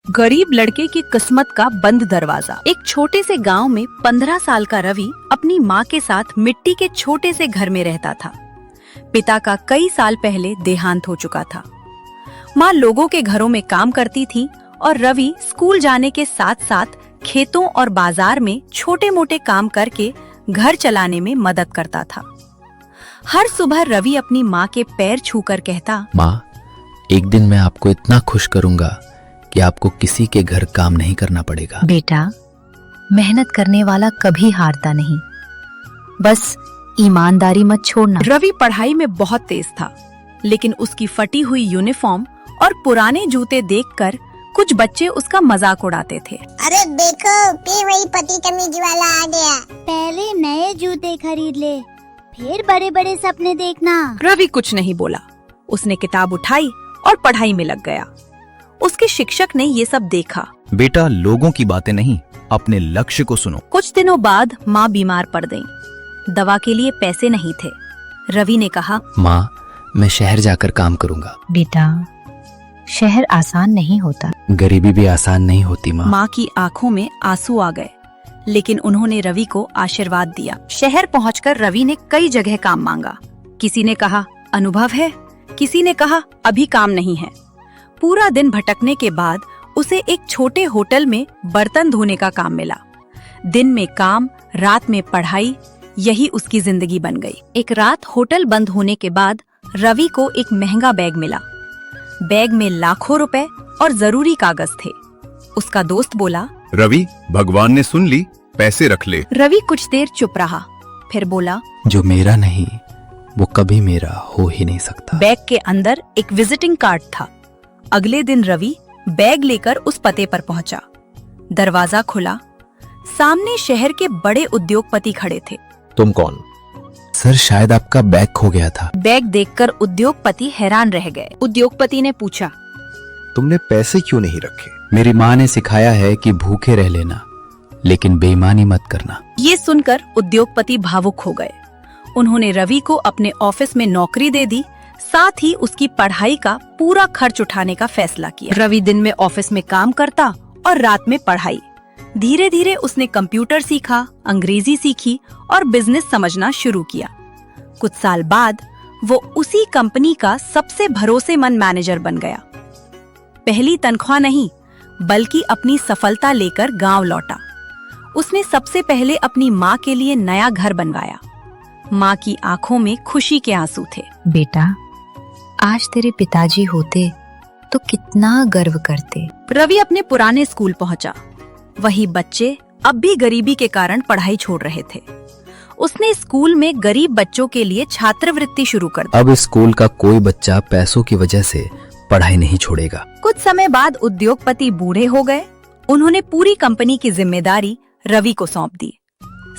गरीब लड़के की किस्मत का बंद दरवाजा। एक छोटे से गांव में 15 साल का रवि अपनी माँ के साथ मिट्टी के छोटे से घर में रहता था। पिता का कई साल पहले देहांत हो चुका था। माँ लोगों के घरों में काम करती थी और रवि स्कूल जाने के साथ साथ खेतों और बाजार में छोटे मोटे काम करके घर चलाने में मदद करता था। हर सुबह रवि अपनी माँ के पैर छूकर कहता, माँ, एक दिन मैं आपको इतना खुश करूंगा कि आपको किसी के घर काम नहीं करना पड़ेगा। बेटा, मेहनत करने वाला कभी हारता नहीं, बस ईमानदारी मत छोड़ना। रवि पढ़ाई में बहुत तेज था, लेकिन उसकी फटी हुई यूनिफॉर्म और पुराने जूते देखकर कुछ बच्चे उसका मजाक उड़ाते थे। अरे देखो, फिर वही पति कमीज वाला आ गया। पहले नए जूते खरीद ले, फिर बड़े बड़े सपने देखना। रवि कुछ नहीं बोला। उसने किताब उठाई और पढ़ाई में लग गया। उसके शिक्षक ने ये सब देखा। बेटा, लोगों की बातें नहीं, अपने लक्ष्य को सुनो। कुछ दिनों बाद माँ बीमार पड़ गईं। दवा के लिए पैसे नहीं थे। रवि ने कहा, माँ, मैं शहर जाकर काम करूंगा। बेटा, शहर आसान नहीं होता। गरीबी भी आसान नहीं होती माँ। माँ की आंखों में आंसू आ गए, लेकिन उन्होंने रवि को आशीर्वाद दिया। शहर पहुंचकर रवि ने कई जगह काम मांगा। किसी ने कहा अनुभव है, किसी ने कहा अभी काम नहीं है। पूरा दिन भटकने के बाद उसे एक छोटे होटल में बर्तन धोने का काम मिला। दिन में काम, रात में पढ़ाई, यही उसकी जिंदगी बन गई। एक रात होटल बंद होने के बाद रवि को एक महंगा बैग मिला। बैग में लाखों रुपए और जरूरी कागज थे। उसका दोस्त बोला, रवि, भगवान ने सुन ली, पैसे रख ले। रवि कुछ देर चुप रहा, फिर बोला, जो मेरा नहीं वो कभी मेरा हो ही नहीं सकता। बैग के अंदर एक विजिटिंग कार्ड था। अगले दिन रवि बैग लेकर उस पते पर पहुंचा। दरवाजा खुला। सामने शहर के बड़े उद्योगपति खड़े थे। तुम कौन? सर, शायद आपका बैग खो गया था। बैग देखकर उद्योगपति हैरान रह गए। उद्योगपति ने पूछा, तुमने पैसे क्यों नहीं रखे? मेरी माँ ने सिखाया है कि भूखे रह लेना, लेकिन बेईमानी मत करना। ये सुनकर उद्योगपति भावुक हो गए। उन्होंने रवि को अपने ऑफिस में नौकरी दे दी, साथ ही उसकी पढ़ाई का पूरा खर्च उठाने का फैसला किया। रवि दिन में ऑफिस में काम करता और रात में पढ़ाई। धीरे धीरे उसने कंप्यूटर सीखा, अंग्रेजी सीखी और बिजनेस समझना शुरू किया। कुछ साल बाद वो उसी कंपनी का सबसे भरोसेमंद मैनेजर बन गया। पहली तनख्वाह नहीं, बल्कि अपनी सफलता लेकर गांव लौटा। उसने सबसे पहले अपनी माँ के लिए नया घर बनवाया। माँ की आंखों में खुशी के आंसू थे। बेटा, आज तेरे पिताजी होते तो कितना गर्व करते। रवि अपने पुराने स्कूल पहुंचा। वही बच्चे अब भी गरीबी के कारण पढ़ाई छोड़ रहे थे। उसने स्कूल में गरीब बच्चों के लिए छात्रवृत्ति शुरू कर दी। अब स्कूल का कोई बच्चा पैसों की वजह से पढ़ाई नहीं छोड़ेगा। कुछ समय बाद उद्योगपति बूढ़े हो गए। उन्होंने पूरी कंपनी की जिम्मेदारी रवि को सौंप दी।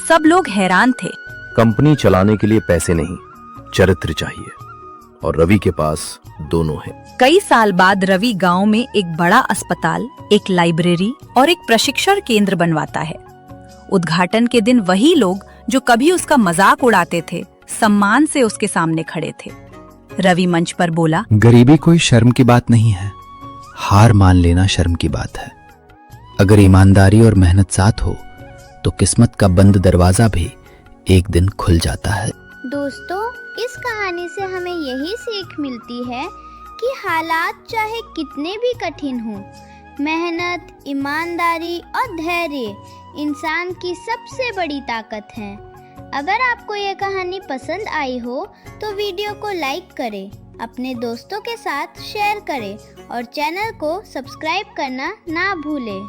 सब लोग हैरान थे। कंपनी चलाने के लिए पैसे नहीं, चरित्र चाहिए, और रवि के पास दोनों हैं। कई साल बाद रवि गांव में एक बड़ा अस्पताल, एक लाइब्रेरी और एक प्रशिक्षण केंद्र बनवाता है। उद्घाटन के दिन वही लोग जो कभी उसका मजाक उड़ाते थे, सम्मान से उसके सामने खड़े थे। रवि मंच पर बोला, गरीबी कोई शर्म की बात नहीं है, हार मान लेना शर्म की बात है। अगर ईमानदारी और मेहनत साथ हो तो किस्मत का बंद दरवाजा भी एक दिन खुल जाता है। दोस्तों, इस कहानी से हमें यही सीख मिलती है कि हालात चाहे कितने भी कठिन हों, मेहनत, ईमानदारी और धैर्य इंसान की सबसे बड़ी ताकत है। अगर आपको ये कहानी पसंद आई हो तो वीडियो को लाइक करें, अपने दोस्तों के साथ शेयर करें और चैनल को सब्सक्राइब करना ना भूलें।